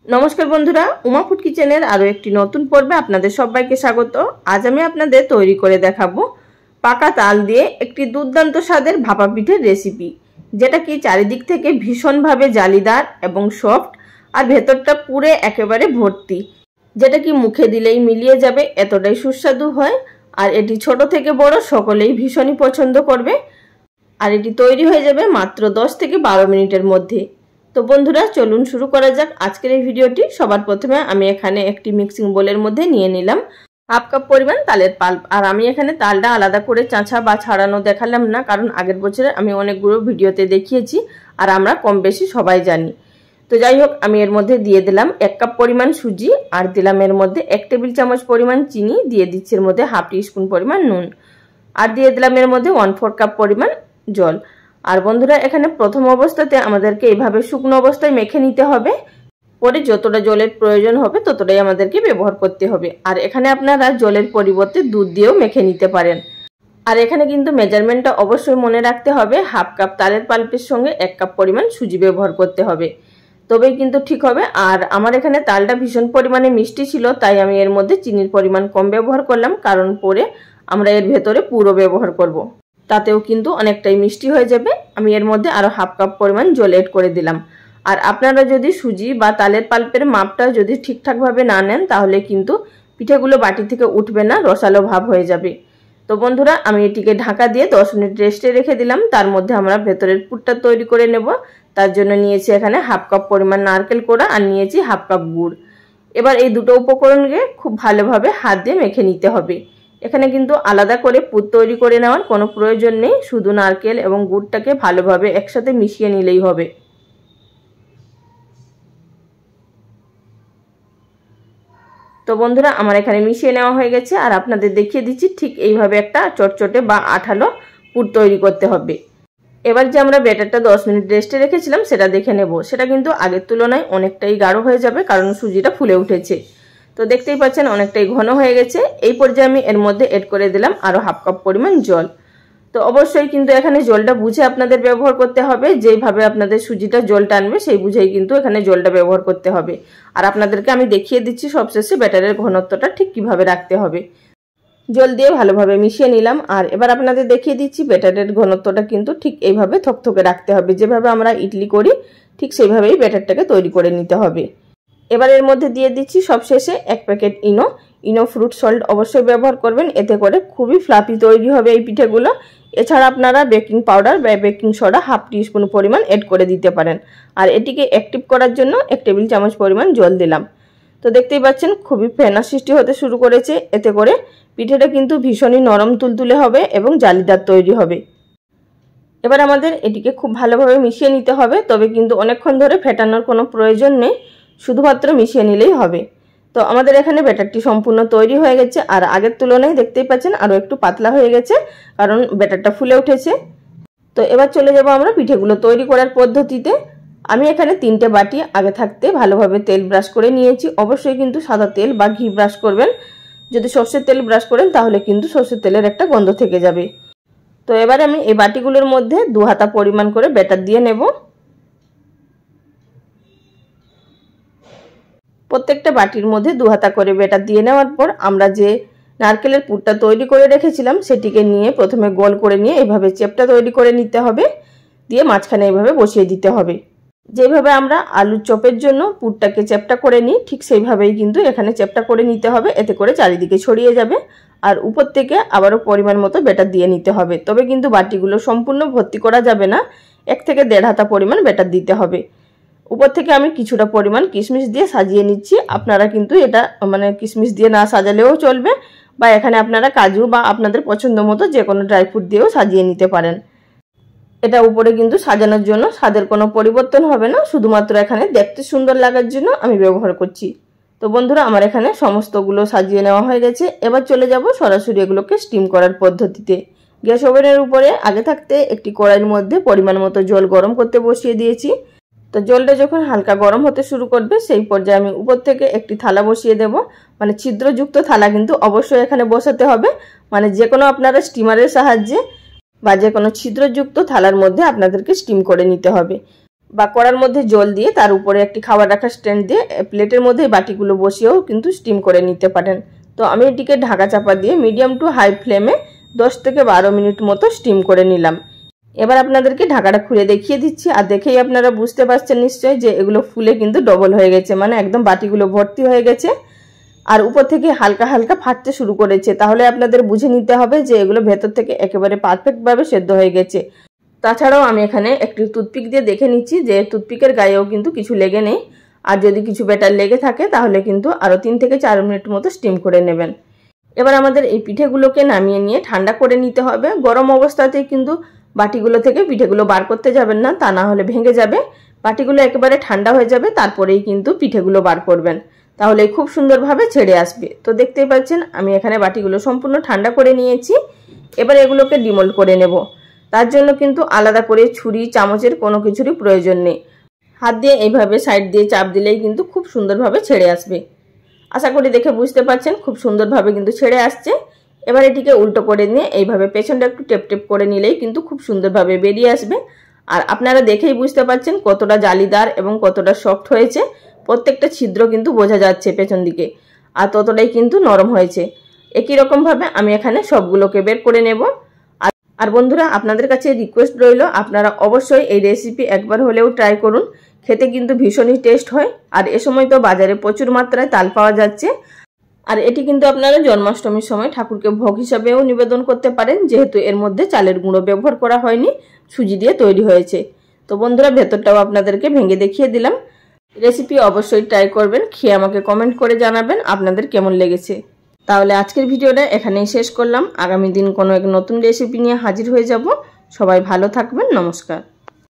नमस्कार बंधुरा उमा फूड किचेनेर आरो एकटी नतून पर्वे आपनादेर सबाइके स्वागत। आज आमि आपनादेर तैरी करे देखाबो पाका ताल दिए एकटी दुर्दान्त स्वादेर भापा पिठेर रेसिपि, जेटा कि चारिदिक थेके भीषण भावे जालीदार एबं सफ्ट और भेतरटा पुरे एकेबारे भर्ती, जेटा कि मुखे दिलेई मिलिए जाबे एतटाई सुस्वादु हय। और एटी छोटो थेके बड़ो सकलेई भीषणई पछंद करबे और एटी तैरी हये जाबे मात्र 10 থেকে 12 मिनिटेर मध्य। तो बंधुरा चलुन शुरू करा जाक आजकेर এই ভিডিওটি। সবার প্রথমে আমি এখানে একটি মিক্সিং বোলের মধ্যে নিয়ে নিলাম হাফ কাপ পরিমাণ তালের পাল্প। আর আমি এখানে তালটা আলাদা করে চাঁচা বা ছাড়ানো দেখালাম না, কারণ আগের বছরে আমি অনেকগুলো ভিডিওতে দেখিয়েছি আর আমরা কম বেশি সবাই জানি। তো যাই হোক, আমি এর মধ্যে দিয়ে দিলাম 1 কাপ পরিমাণ সুজি আর দিলাম এর মধ্যে 1 টেবিল চামচ পরিমাণ চিনি, দিয়ে দিচ্ছি এর মধ্যে হাফ টিস্পুন পরিমাণ নুন আর দিয়ে দিলাম এর মধ্যে 1/4 কাপ পরিমাণ জল। আর বন্ধুরা এখানে প্রথম অবস্থাতে আমাদেরকে এইভাবে শুকনো অবস্থায় মেখে নিতে হবে, পরে যতটা জলের প্রয়োজন হবে ততটাই আমাদেরকে ব্যবহার করতে হবে। আর এখানে আপনারা জলের পরিবর্তে দুধ দিয়েও মেখে নিতে পারেন। আর এখানে কিন্তু মেজারমেন্টটা অবশ্যই মনে রাখতে হবে, হাফ কাপ তালের পাল্পের সঙ্গে 1 কাপ পরিমাণ সুজি ব্যবহার করতে হবে, তবেই কিন্তু ঠিক হবে। আর আমার এখানে তালটা ভীষণ পরিমাণে মিষ্টি ছিল, তাই আমি এর মধ্যে চিনির পরিমাণ কম ব্যবহার করলাম, কারণ পরে আমরা এর ভেতরে পুরো ব্যবহার করব, তাতেও কিন্তু অনেকটাই মিষ্টি হয়ে যাবে। আমি এর মধ্যে আরো হাফ কাপ পরিমাণ জল এড করে দিলাম। আর আপনারা যদি সুজি বা তালের পাল্পের মাপটা যদি ঠিকঠাকভাবে না নেন তাহলে কিন্তু পিঠেগুলো বাটি থেকে উঠবে না, রসালো ভাব হয়ে যাবে। তো বন্ধুরা আমি এটিকে ঢাকা দিয়ে 10 মিনিট রেস্টে রেখে দিলাম। তার মধ্যে আমরা ভেতরের পুরটা তৈরি করে নেব। তার জন্য নিয়েছি এখানে হাফ কাপ পরিমাণ নারকেল কোড়া আর নিয়েছি হাফ কাপ গুড়। এবার এই দুটো উপকরণকে খুব ভালোভাবে হাত দিয়ে মেখে নিতে হবে। এখানে কিন্তু আলাদা করে পুর তৈরি করে নেওয়ার কোনো প্রয়োজন নেই, শুধু নারকেল এবং গুড়টাকে ভালোভাবে একসাথে মিশিয়ে নিলেই হবে। তো বন্ধুরা আমার এখানে মিশিয়ে নেওয়া হয়ে গেছে আর আপনাদের দেখিয়ে দিচ্ছি ঠিক এইভাবে একটা চটচটে বা আঠালো পুর তৈরি করতে হবে। এবার যে আমরা ব্যাটারটা 10 মিনিট রেস্টে রেখেছিলাম সেটা দেখে নেব। সেটা কিন্তু আগের তুলনায় অনেকটাই গাঢ় হয়ে যাবে, কারণ সুজিটা ফুলে উঠেছে। তো দেখতেই পাচ্ছেন অনেকটাই ঘন হয়ে গেছে। এই পর্যায়ে আমি এর মধ্যে এড করে দিলাম আরো হাফ কাপ পরিমাণ জল। তো অবশ্যই কিন্তু এখানে জলটা বুঝে আপনাদের ব্যবহার করতে হবে, যেভাবে আপনাদের সুজিটা জল টানবে সেই বুঝেই কিন্তু এখানে জলটা ব্যবহার করতে হবে। আর আপনাদেরকে আমি দেখিয়ে দিচ্ছি সবশেষে ব্যাটারের ঘনত্বটা ঠিক কিভাবে রাখতে হবে। জল দিয়ে ভালোভাবে মিশিয়ে নিলাম আর এবার আপনাদের দেখিয়ে দিচ্ছি ব্যাটারের ঘনত্বটা কিন্তু ঠিক এইভাবে থকথকে রাখতে হবে, যেভাবে আমরা ইডলি করি ঠিক সেইভাবেই ব্যাটারটাকে তৈরি করে নিতে হবে। এবার এর মধ্যে দিয়ে দিচ্ছি সবশেষে 1 প্যাকেট ইনো ফ্রুট সল্ট অবশ্যই ব্যবহার করবেন, এতে করে খুবই ফ্লাফি তৈরি হবে এই পিঠেগুলো। এছাড়া আপনারা বেকিং পাউডার বা বেকিং সোডা হাফ টিস্পুন পরিমাণ এড করে দিতে পারেন। আর এটিকে অ্যাক্টিভ করার জন্য 1 টেবিল চামচ পরিমাণ জল দিলাম। তো দেখতেই পাচ্ছেন খুবই ফেনা সৃষ্টি হতে শুরু করেছে, এতে করে পিঠেটা কিন্তু ভীষণই নরম তুলতুলে হবে এবং জালিদার তৈরি হবে। এবার আমাদের এটিকে খুব ভালোভাবে মিশিয়ে নিতে হবে, তবে কিন্তু অনেকক্ষণ ধরে ফেটানোর কোনো প্রয়োজন নেই, শুধুমাত্র মিশিয়ে নিলেই হবে। তো আমাদের এখানে ব্যাটারটি সম্পূর্ণ তৈরি হয়ে গেছে আর আগের তুলনায় দেখতেই পাচ্ছেন আরো একটু পাতলা হয়ে গেছে, কারণ ব্যাটারটা ফুলে উঠেছে। তো এবার চলে যাব আমরা পিঠেগুলো তৈরি করার পদ্ধতিতে। আমি এখানে 3টে বাটি আগে থাকতে ভালোভাবে তেল ব্রাশ করে নিয়েছি। অবশ্যই কিন্তু সাদা তেল বা ঘি ব্রাশ করবেন, যদি সরষের তেল ব্রাশ করেন তাহলে কিন্তু সরষের তেলের একটা গন্ধ থেকে যাবে। তো এবার আমি এই বাটিগুলোর মধ্যে 2 হাতা পরিমাণ করে ব্যাটার দিয়ে নেব। প্রত্যেকটা বাটির মধ্যে 2 হাতা করে ব্যাটার দিয়ে নেওয়ার পর আমরা যে নারকেলের পুরটা তৈরি করে রেখেছিলাম সেটিকে নিয়ে প্রথমে গোল করে নিয়ে এইভাবে চেপটা তৈরি করে নিতে হবে, দিয়ে মাঝখানে এইভাবে বসিয়ে দিতে হবে। যেভাবে আমরা আলুর চপের জন্য পুরটাকে চেপটা করে নিই ঠিক সেইভাবেই কিন্তু এখানে চেপটা করে নিতে হবে, এতে করে চারিদিকে ছড়িয়ে যাবে। আর উপর থেকে আবারও পরিমাণ মতো ব্যাটার দিয়ে নিতে হবে, তবে কিন্তু বাটিগুলো সম্পূর্ণ ভর্তি করা যাবে না, 1 থেকে 1.5 হাতা পরিমাণ ব্যাটার দিতে হবে। উপর থেকে আমি কিছুটা পরিমাণ কিশমিশ দিয়ে সাজিয়ে নিচ্ছি। আপনারা কিন্তু এটা মানে কিশমিশ দিয়ে না সাজালেও চলবে, বা এখানে আপনারা কাজু বা আপনাদের পছন্দ মতো যে কোনো ড্রাই ফ্রুট দিয়েও সাজিয়ে নিতে পারেন। এটা উপরে কিন্তু সাজানোর জন্য, স্বাদের কোনো পরিবর্তন হবে না, শুধুমাত্র এখানে দেখতে সুন্দর লাগার জন্য আমি ব্যবহার করছি। তো বন্ধুরা আমার এখানে সমস্তগুলো সাজিয়ে নেওয়া হয়ে গেছে। এবার চলে যাব সরাসরি এগুলোকে স্টিম করার পদ্ধতিতে। গ্যাস ওভেনের উপরে আগে থাকতে একটি কড়াইয়ের মধ্যে পরিমাণ মতো জল গরম করতে বসিয়ে দিয়েছি। তো জলটা যখন হালকা গরম হতে শুরু করবে সেই পর্যায়ে আমি উপর থেকে একটি থালা বসিয়ে দেব, মানে ছিদ্রযুক্ত থালা কিন্তু অবশ্যই এখানে বসাতে হবে, মানে যে কোনো আপনারা স্টিমারের সাহায্যে বা যে কোনো ছিদ্রযুক্ত থালার মধ্যে আপনাদেরকে স্টিম করে নিতে হবে। বা কড়ার মধ্যে জল দিয়ে তার উপরে একটি খাবার রাখার স্ট্যান্ড দিয়ে প্লেটের মধ্যে বাটিগুলো বসিয়েও কিন্তু স্টিম করে নিতে পারেন। তো আমি এটিকে ঢাকা চাপা দিয়ে মিডিয়াম টু হাই ফ্লেমে 10 থেকে 12 মিনিট মতো স্টিম করে নিলাম। এবার আপনাদেরকে ঢাকাটা খুলে দেখিয়ে দিচ্ছি, আর দেখেই আপনারা বুঝতে পারছেন নিশ্চয়ই যে এগুলো ফুলে কিন্তু ডবল হয়ে গেছে, মানে একদম বাটিগুলো ভর্তি হয়ে গেছে আর উপর থেকে হালকা হালকা ফাটতে শুরু করেছে। তাহলে আপনাদের বুঝে নিতে হবে যে এগুলো ভেতর থেকে একেবারে পারফেক্টভাবে সেদ্ধ হয়ে গেছে। তাছাড়াও আমি এখানে একটি টুথপিক দিয়ে দেখে নিচ্ছি যে টুথপিকের গায়েও কিন্তু কিছু লেগে নেই, আর যদি কিছু ব্যাটার লেগে থাকে তাহলে কিন্তু আরও 3 থেকে 4 মিনিট মতো স্টিম করে নেবেন। এবার আমাদের এই পিঠেগুলোকে নামিয়ে নিয়ে ঠান্ডা করে নিতে হবে। গরম অবস্থাতেই কিন্তু বাটিগুলো থেকে পিঠেগুলো বার করতে যাবেন না, তা না হলে ভেঙে যাবে। বাটিগুলো একেবারে ঠান্ডা হয়ে যাবে, তারপরেই কিন্তু পিঠেগুলো বার করবেন, তাহলে খুব সুন্দরভাবে ছেড়ে আসবে। তো দেখতেই পাচ্ছেন আমি এখানে বাটিগুলো সম্পূর্ণ ঠান্ডা করে নিয়েছি। এবার এগুলোকে ডিমোল্ড করে নেব। তার জন্য কিন্তু আলাদা করে ছুরি চামচের কোনো কিছুরই প্রয়োজন নেই। হাত দিয়ে এইভাবে সাইড দিয়ে চাপ দিলেই কিন্তু খুব সুন্দরভাবে ছেড়ে আসবে। আশা করি দেখে বুঝতে পারছেন খুব সুন্দরভাবে কিন্তু ছেড়ে আসছে। এবার এটিকে উল্টো করে নিয়ে এইভাবে পেছনটা একটু টেপ টেপ করে নিলেই কিন্তু খুব সুন্দরভাবে বেরিয়ে আসবে। আর আপনারা দেখেই বুঝতে পারছেন কতটা জালিদার এবং কতটা সফট হয়েছে। প্রত্যেকটা ছিদ্র কিন্তু বোঝা যাচ্ছে পেছন দিকে, আর ততটাই কিন্তু নরম হয়েছে। একই রকমভাবে আমি এখানে সবগুলোকে বের করে নেব। আর বন্ধুরা, আপনাদের কাছে রিকোয়েস্ট রইল আপনারা অবশ্যই এই রেসিপি একবার হলেও ট্রাই করুন। খেতে কিন্তু ভীষণই টেস্ট হয়। আর এ সময় তো বাজারে প্রচুর মাত্রায় তাল পাওয়া যাচ্ছে, আর এটি কিন্তু আপনারা জন্মাষ্টমীর সময় ঠাকুরকে ভোগ হিসাবেও নিবেদন করতে পারেন, যেহেতু এর মধ্যে চালের গুঁড়ো ব্যবহার করা হয়নি, সুজি দিয়ে তৈরি হয়েছে। তো বন্ধুরা, ভেতরটাও আপনাদেরকে ভেঙে দেখিয়ে দিলাম। রেসিপি অবশ্যই ট্রাই করবেন, খেয়ে আমাকে কমেন্ট করে জানাবেন আপনাদের কেমন লেগেছে। তাহলে আজকের ভিডিওটা এখানেই শেষ করলাম। আগামী দিন কোনো এক নতুন রেসিপি নিয়ে হাজির হয়ে যাব। সবাই ভালো থাকবেন। নমস্কার।